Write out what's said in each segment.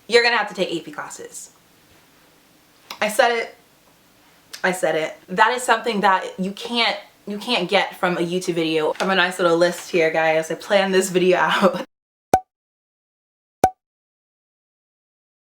you're gonna have to take AP classes. I said it. I said it. That is something that you can't get from a YouTube video. I have a nice little list here, guys. I planned this video out.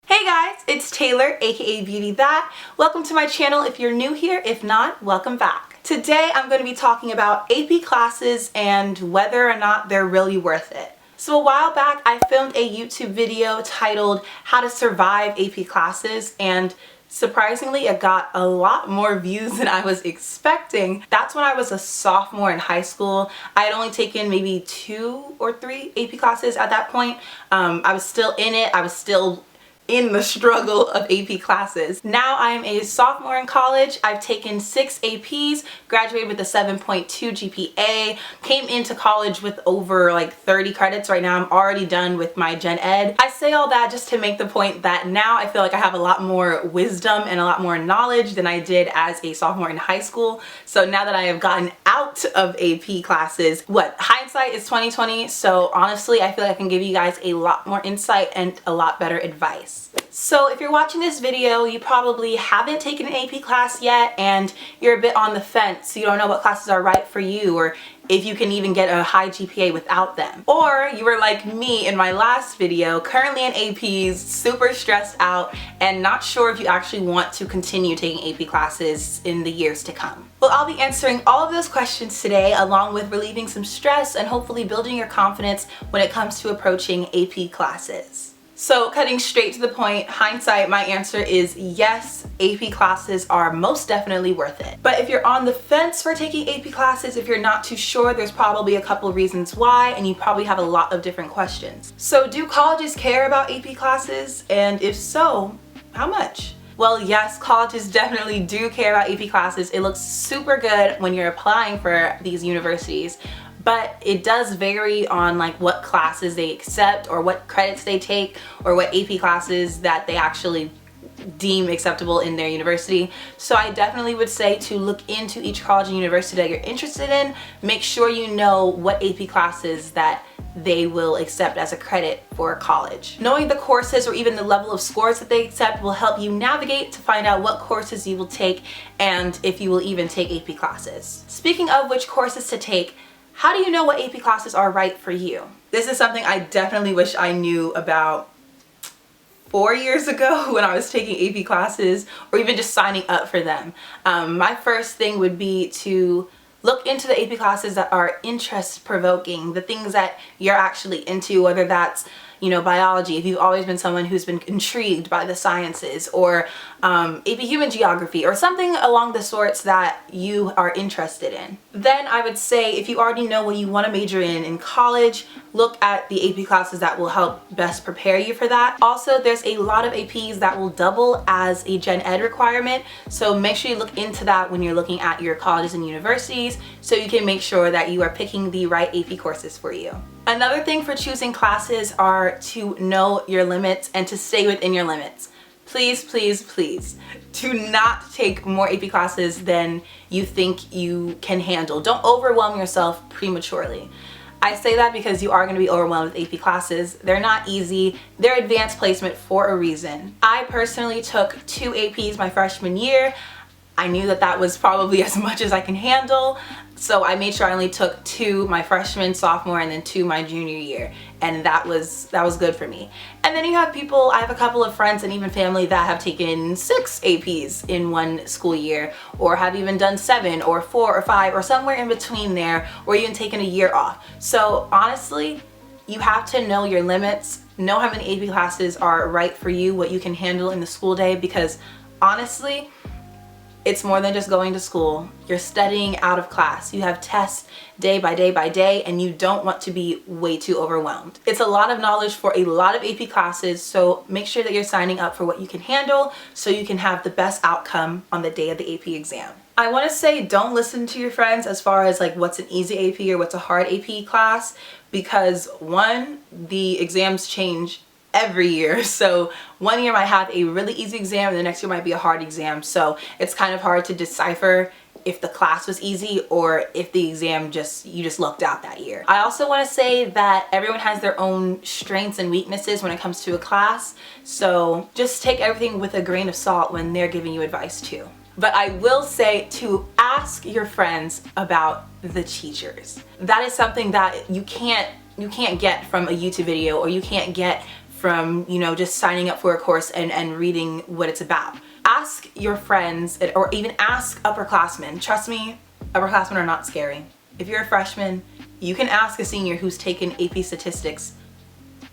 Hey guys, it's Taylor, aka BeautyThat. Welcome to my channel if you're new here. If not, welcome back. Today I'm going to be talking about AP classes and whether or not they're really worth it. So a while back I filmed a YouTube video titled How to Survive AP Classes, and surprisingly it got a lot more views than I was expecting. That's when I was a sophomore in high school. I had only taken maybe 2 or 3 AP classes at that point. I was still in it. I was still in the struggle of AP classes. Now I am a sophomore in college. I've taken 6 APs, graduated with a 7.2 GPA, came into college with over like 30 credits. Right now I'm already done with my gen ed. I say all that just to make the point that now I feel like I have a lot more wisdom and a lot more knowledge than I did as a sophomore in high school. So now that I have gotten out of AP classes, hindsight is 2020. So honestly, I feel like I can give you guys a lot more insight and a lot better advice. So if you're watching this video, you probably haven't taken an AP class yet and you're a bit on the fence. You don't know what classes are right for you, or if you can even get a high GPA without them. Or you were like me in my last video, currently in APs, super stressed out and not sure if you actually want to continue taking AP classes in the years to come. Well, I'll be answering all of those questions today, along with relieving some stress and hopefully building your confidence when it comes to approaching AP classes. So cutting straight to the point, hindsight, my answer is yes, AP classes are most definitely worth it. But if you're on the fence for taking AP classes, if you're not too sure, there's probably a couple of reasons why, and you probably have a lot of different questions. So do colleges care about AP classes? And if so, how much? Well, yes, colleges definitely do care about AP classes. It looks super good when you're applying for these universities, but it does vary on like what classes they accept or what credits they take or what AP classes that they actually deem acceptable in their university. So I definitely would say to look into each college and university that you're interested in. Make sure you know what AP classes that they will accept as a credit for college. Knowing the courses or even the level of scores that they accept will help you navigate to find out what courses you will take and if you will even take AP classes. Speaking of which courses to take, how do you know what AP classes are right for you? This is something I definitely wish I knew about 4 years ago when I was taking AP classes or even just signing up for them. My first thing would be to look into the AP classes that are interest provoking, the things that you're actually into, whether that's, you know, biology, if you've always been someone who's been intrigued by the sciences, or AP Human Geography, or something along the sorts that you are interested in. Then I would say if you already know what you want to major in college, look at the AP classes that will help best prepare you for that. Also, there's a lot of APs that will double as a gen ed requirement, so make sure you look into that when you're looking at your colleges and universities so you can make sure that you are picking the right AP courses for you. Another thing for choosing classes are to know your limits and to stay within your limits. Please, please, please do not take more AP classes than you think you can handle. Don't overwhelm yourself prematurely. I say that because you are going to be overwhelmed with AP classes. They're not easy. They're advanced placement for a reason. I personally took 2 APs my freshman year. I knew that that was probably as much as I can handle. So I made sure I only took 2 my freshman, sophomore, and then 2 my junior year. And that was good for me. And then you have people, I have a couple of friends and even family that have taken 6 APs in one school year, or have even done 7 or 4 or 5 or somewhere in between there, or even taken a year off. So honestly, you have to know your limits, know how many AP classes are right for you, what you can handle in the school day, because honestly, it's more than just going to school. You're studying out of class. You have tests day by day by day, and you don't want to be way too overwhelmed. It's a lot of knowledge for a lot of AP classes, so make sure that you're signing up for what you can handle so you can have the best outcome on the day of the AP exam. I want to say don't listen to your friends as far as like what's an easy AP or what's a hard AP class, because one, the exams change every year. So one year might have a really easy exam and the next year might be a hard exam. So it's kind of hard to decipher if the class was easy or if the exam you just lucked out that year. I also want to say that everyone has their own strengths and weaknesses when it comes to a class, so just take everything with a grain of salt when they're giving you advice too. But I will say to ask your friends about the teachers. That is something that you can't get from a YouTube video, or you can't get from, you know, just signing up for a course and reading what it's about. Ask your friends, or even ask upperclassmen. Trust me, upperclassmen are not scary. If you're a freshman, you can ask a senior who's taken AP statistics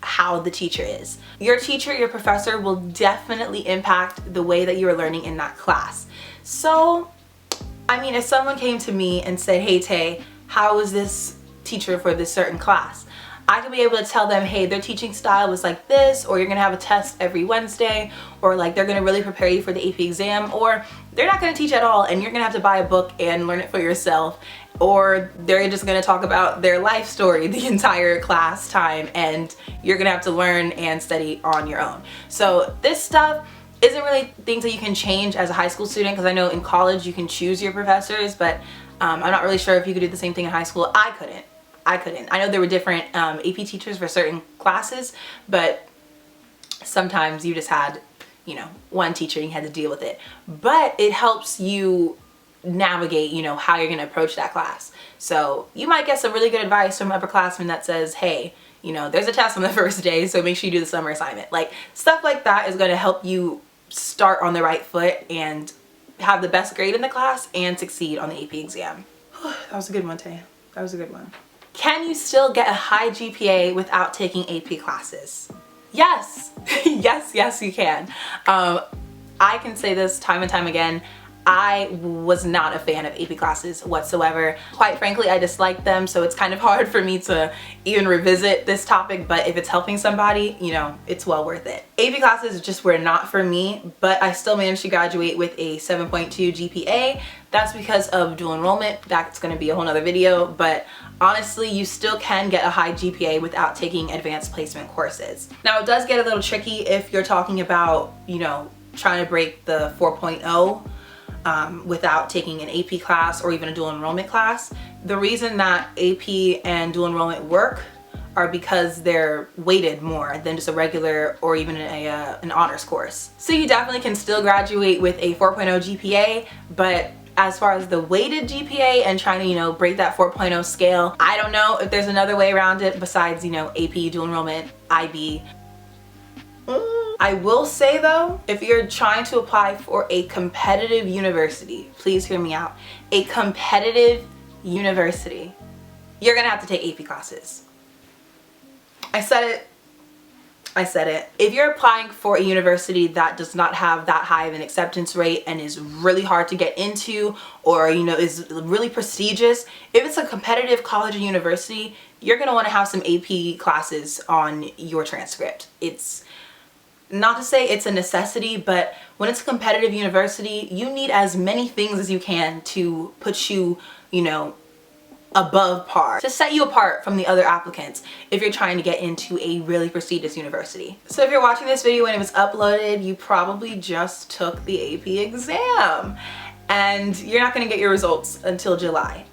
how the teacher is. Your teacher, your professor will definitely impact the way that you are learning in that class. So, I mean, if someone came to me and said, hey Tay, how is this teacher for this certain class? I could be able to tell them, hey, their teaching style was like this, or you're gonna have a test every Wednesday, or like they're gonna really prepare you for the AP exam, or they're not gonna teach at all and you're gonna have to buy a book and learn it for yourself, or they're just gonna talk about their life story the entire class time and you're gonna have to learn and study on your own. So this stuff isn't really things that you can change as a high school student, because I know in college you can choose your professors, but I'm not really sure if you could do the same thing in high school. I couldn't. I know there were different AP teachers for certain classes, but sometimes you just had, you know, one teacher and you had to deal with it. But it helps you navigate, you know, how you're going to approach that class. So you might get some really good advice from an upperclassman that says, hey, you know, there's a test on the first day, so make sure you do the summer assignment. Like, stuff like that is going to help you start on the right foot and have the best grade in the class and succeed on the AP exam. That was a good one, Tay. That was a good one. Can you still get a high GPA without taking AP classes? Yes. yes, you can. I can say this time and time again. I was not a fan of AP classes whatsoever. Quite frankly, I disliked them, so it's kind of hard for me to even revisit this topic, but if it's helping somebody, you know, it's well worth it. AP classes just were not for me, but I still managed to graduate with a 7.2 GPA. That's because of dual enrollment. That's going to be a whole nother video, but honestly, you still can get a high GPA without taking advanced placement courses. Now, it does get a little tricky if you're talking about, you know, trying to break the 4.0 without taking an AP class or even a dual enrollment class. The reason that AP and dual enrollment work are because they're weighted more than just a regular or even an honors course. So you definitely can still graduate with a 4.0 GPA, but as far as the weighted GPA and trying to, you know, break that 4.0 scale, I don't know if there's another way around it besides, you know, AP, dual enrollment, IB. I will say though, if you're trying to apply for a competitive university, please hear me out, a competitive university, you're gonna have to take AP classes. I said it. If you're applying for a university that does not have that high of an acceptance rate and is really hard to get into, or, you know, is really prestigious, if it's a competitive college or university, you're gonna wanna have some AP classes on your transcript. It's not to say it's a necessity, but when it's a competitive university, you need as many things as you can to put you, you know, above par, to set you apart from the other applicants if you're trying to get into a really prestigious university. So if you're watching this video when it was uploaded, you probably just took the AP exam and you're not going to get your results until July.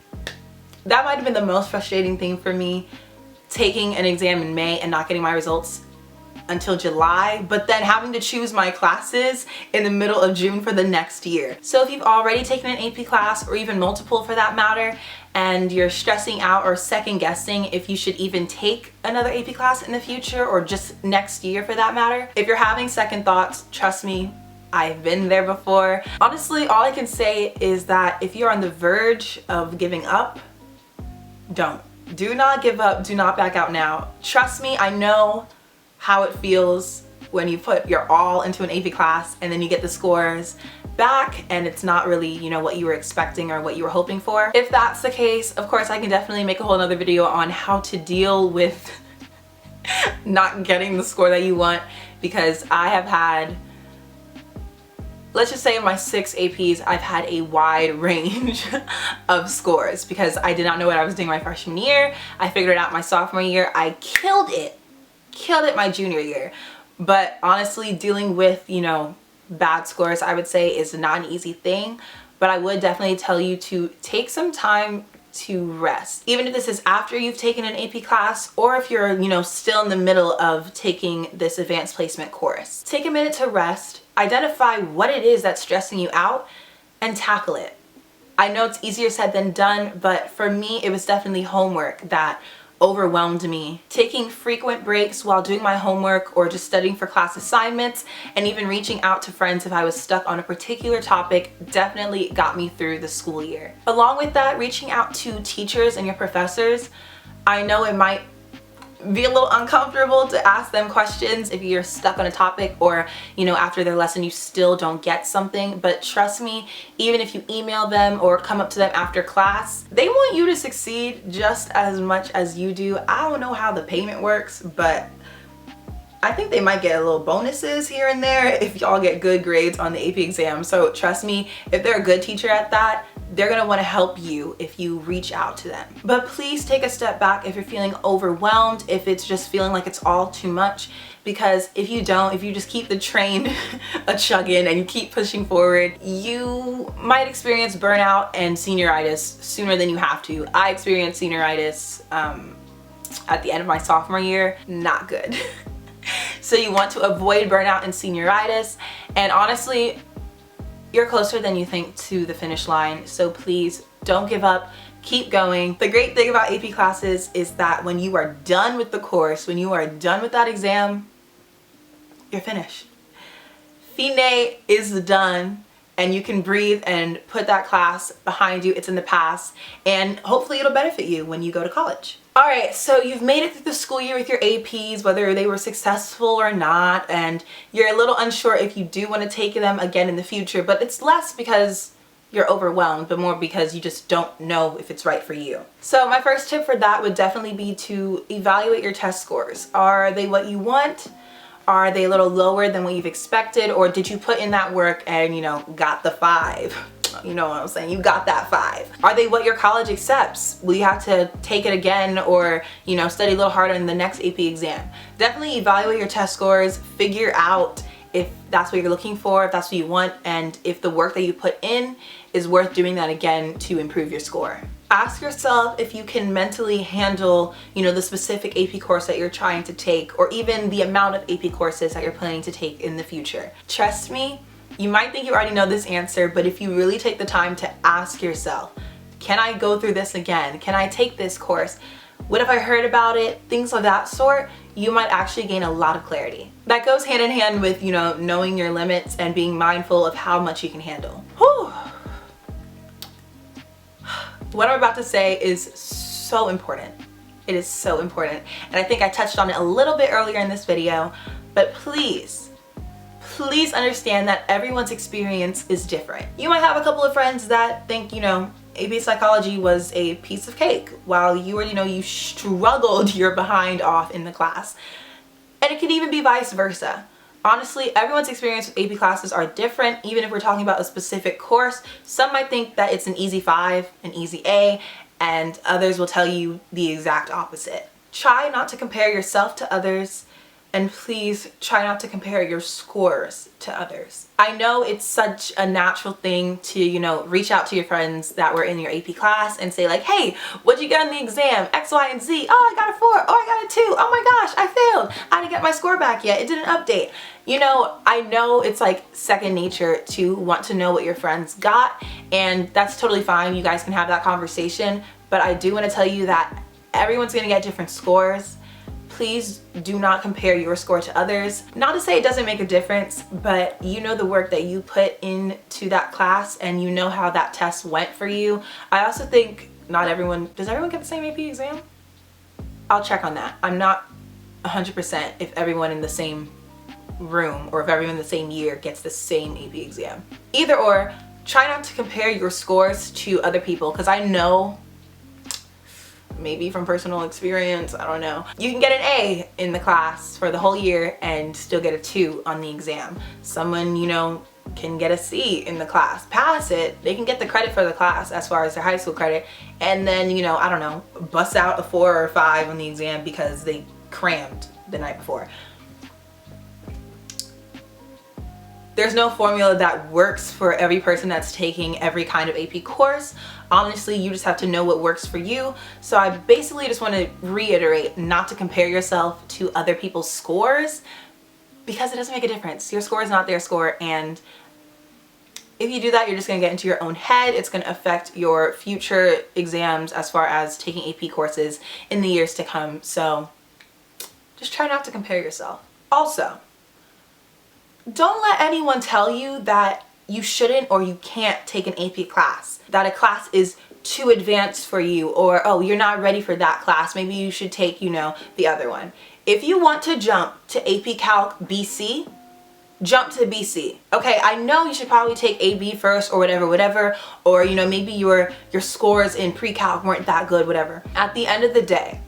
That might have been the most frustrating thing for me, taking an exam in May and not getting my results until July, but then having to choose my classes in the middle of June for the next year. So if you've already taken an AP class, or even multiple for that matter, and you're stressing out or second guessing if you should even take another AP class in the future or just next year for that matter, if you're having second thoughts, trust me, I've been there before. Honestly, all I can say is that if you're on the verge of giving up, do not give up, do not back out now. Trust me, I know how it feels when you put your all into an AP class and then you get the scores back and it's not really, you know, what you were expecting or what you were hoping for. If that's the case, of course, I can definitely make a whole other video on how to deal with not getting the score that you want, because I have had, let's just say in my 6 APs, I've had a wide range of scores because I did not know what I was doing my freshman year. I figured it out my sophomore year. I killed it my junior year. But honestly, dealing with, you know, bad scores, I would say, is not an easy thing. but I would definitely tell you to take some time to rest. Even if this is after you've taken an AP class, or if you're, still in the middle of taking this advanced placement course. Take a minute to rest, identify what it is that's stressing you out, and tackle it. I know it's easier said than done, but for me, it was definitely homework that overwhelmed me. Taking frequent breaks while doing my homework or just studying for class assignments, and even reaching out to friends if I was stuck on a particular topic, definitely got me through the school year. Along with that, reaching out to teachers and your professors. I know it might be a little uncomfortable to ask them questions if you're stuck on a topic, or after their lesson you still don't get something, but trust me, even if you email them or come up to them after class, they want you to succeed just as much as you do. I don't know how the payment works, but I think they might get a little bonuses here and there if y'all get good grades on the AP exam. So trust me, if they're a good teacher at that, they're gonna wanna help you if you reach out to them. But please take a step back if you're feeling overwhelmed, if it's just feeling like it's all too much, because if you just keep the train a-chugging and you keep pushing forward, you might experience burnout and senioritis sooner than you have to. I experienced senioritis at the end of my sophomore year. Not good. So you want to avoid burnout and senioritis, and honestly, you're closer than you think to the finish line, so please don't give up, keep going. The great thing about AP classes is that when you are done with the course, when you are done with that exam, you're finished. Fine is done, and you can breathe and put that class behind you. It's in the past, and hopefully it'll benefit you when you go to college. Alright, so you've made it through the school year with your APs, whether they were successful or not, and you're a little unsure if you do want to take them again in the future, but it's less because you're overwhelmed, but more because you just don't know if it's right for you. So my first tip for that would definitely be to evaluate your test scores. Are they what you want? Are they a little lower than what you've expected? Or did you put in that work and, got the 5? You know what I'm saying? You got that 5. Are they what your college accepts? Will you have to take it again, or, study a little harder in the next AP exam? Definitely evaluate your test scores, figure out if that's what you're looking for, if that's what you want, and if the work that you put in is worth doing that again to improve your score. Ask yourself if you can mentally handle, the specific AP course that you're trying to take, or even the amount of AP courses that you're planning to take in the future. Trust me, you might think you already know this answer, but if you really take the time to ask yourself, can I go through this again? Can I take this course? What if I heard about it? Things of that sort, you might actually gain a lot of clarity. That goes hand in hand with, knowing your limits and being mindful of how much you can handle. Whew. What I'm about to say is so important. It is so important. And I think I touched on it a little bit earlier in this video, but please understand that everyone's experience is different. You might have a couple of friends that think, AP psychology was a piece of cake, while you were, you struggled your behind off in the class. And it could even be vice versa. Honestly, everyone's experience with AP classes are different. Even if we're talking about a specific course, some might think that it's an easy 5, an easy A, and others will tell you the exact opposite. Try not to compare yourself to others, and please try not to compare your scores to others. I know it's such a natural thing to, reach out to your friends that were in your AP class and say like, hey, what'd you get on the exam? X, Y, and Z. Oh, I got a 4. Oh, I got a 2. Oh my gosh, I failed. I didn't get my score back yet. It didn't update. I know it's like second nature to want to know what your friends got, and that's totally fine. You guys can have that conversation, but I do want to tell you that everyone's gonna get different scores. Please do not compare your score to others. Not to say it doesn't make a difference, but the work that you put into that class, and how that test went for you. I also think does everyone get the same AP exam? I'll check on that. I'm not 100% if everyone in the same room or if everyone in the same year gets the same AP exam. Either or, try not to compare your scores to other people, because I know, maybe from personal experience, I don't know, you can get an A in the class for the whole year and still get a 2 on the exam. Someone, can get a C in the class, pass it, they can get the credit for the class as far as their high school credit, and then, I don't know, bust out a 4 or a 5 on the exam because they crammed the night before. There's no formula that works for every person that's taking every kind of AP course. Honestly, you just have to know what works for you. So I basically just want to reiterate not to compare yourself to other people's scores, because it doesn't make a difference. Your score is not their score, and if you do that, you're just going to get into your own head. It's going to affect your future exams as far as taking AP courses in the years to come. So just try not to compare yourself. Also, don't let anyone tell you that you shouldn't or you can't take an AP class, that a class is too advanced for you, or oh, you're not ready for that class, maybe you should take, you know, the other one. If you want to jump to AP Calc BC, jump to BC. Okay, I know you should probably take AB first or whatever, or you know, maybe your scores in pre-calc weren't that good, whatever. At the end of the day,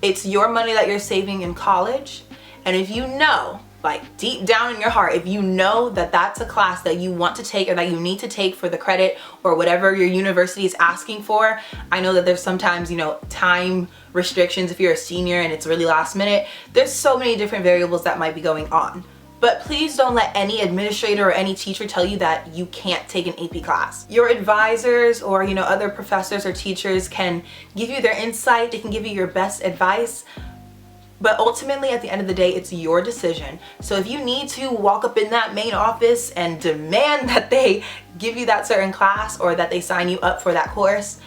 it's your money that you're saving in college, and if you know, like deep down in your heart, if you know that that's a class that you want to take or that you need to take for the credit or whatever your university is asking for. I know that there's sometimes, you know, time restrictions if you're a senior and it's really last minute. There's so many different variables that might be going on. But please don't let any administrator or any teacher tell you that you can't take an AP class. Your advisors or, you know, other professors or teachers can give you their insight, they can give you your best advice, but ultimately at the end of the day, it's your decision. So if you need to walk up in that main office and demand that they give you that certain class or that they sign you up for that course,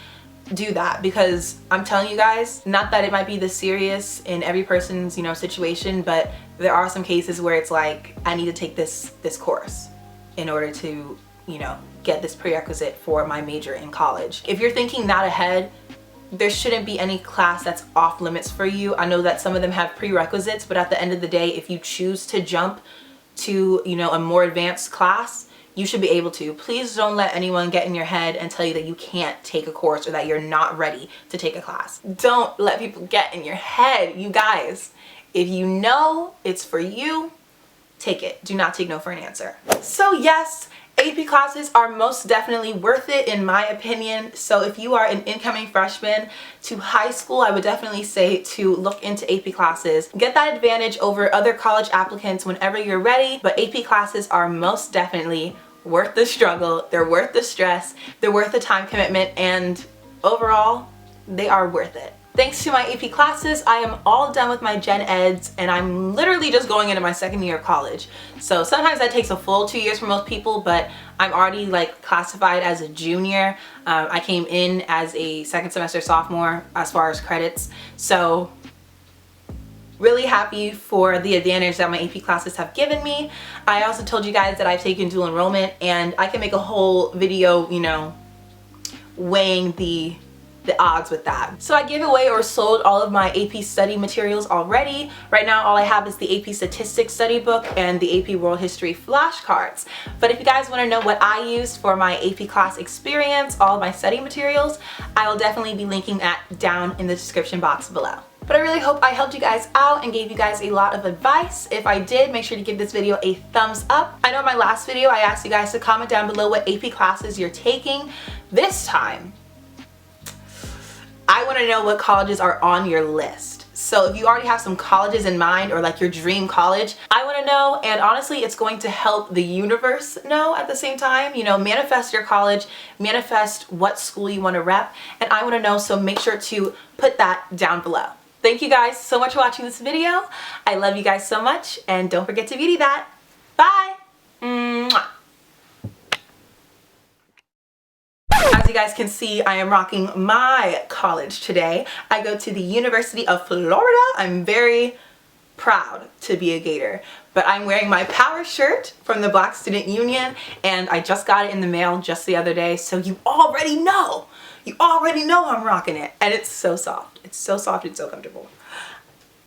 do that, because I'm telling you guys, not that it might be this serious in every person's, you know, situation, but there are some cases where it's like, I need to take this course in order to, you know, get this prerequisite for my major in college. If you're thinking that ahead, there shouldn't be any class that's off limits for you. I know that some of them have prerequisites, but at the end of the day, if you choose to jump to, you know, a more advanced class, you should be able to. Please don't let anyone get in your head and tell you that you can't take a course or that you're not ready to take a class. Don't let people get in your head, you guys. If you know it's for you, take it. Do not take no for an answer. So yes, AP classes are most definitely worth it in my opinion. So if you are an incoming freshman to high school, I would definitely say to look into AP classes. Get that advantage over other college applicants whenever you're ready, but AP classes are most definitely worth the struggle. They're worth the stress. They're worth the time commitment, and overall, they are worth it. Thanks to my AP classes, I am all done with my gen eds, and I'm literally just going into my second year of college. So sometimes that takes a full 2 years for most people, but I'm already like classified as a junior. I came in as a second semester sophomore as far as credits. So really happy for the advantage that my AP classes have given me. I also told you guys that I've taken dual enrollment, and I can make a whole video, you know, weighing the odds with that. So I gave away or sold all of my AP study materials already. Right now all I have is the AP Statistics study book and the AP World History flashcards. But if you guys want to know what I used for my AP class experience, all of my study materials, I will definitely be linking that down in the description box below. But I really hope I helped you guys out and gave you guys a lot of advice. If I did, make sure to give this video a thumbs up. I know in my last video I asked you guys to comment down below what AP classes you're taking. This time, I want to know what colleges are on your list. So if you already have some colleges in mind, or like your dream college, I want to know, and honestly it's going to help the universe know at the same time. You know, manifest your college, manifest what school you want to rep, and I want to know, so make sure to put that down below. Thank you guys so much for watching this video. I love you guys so much, and don't forget to beauty that. Bye! Mwah. As you guys can see, I am rocking my college today. I go to the University of Florida. I'm very proud to be a Gator, but I'm wearing my power shirt from the Black Student Union, and I just got it in the mail just the other day, so you already know I'm rocking it, and it's so soft. It's so soft and so comfortable.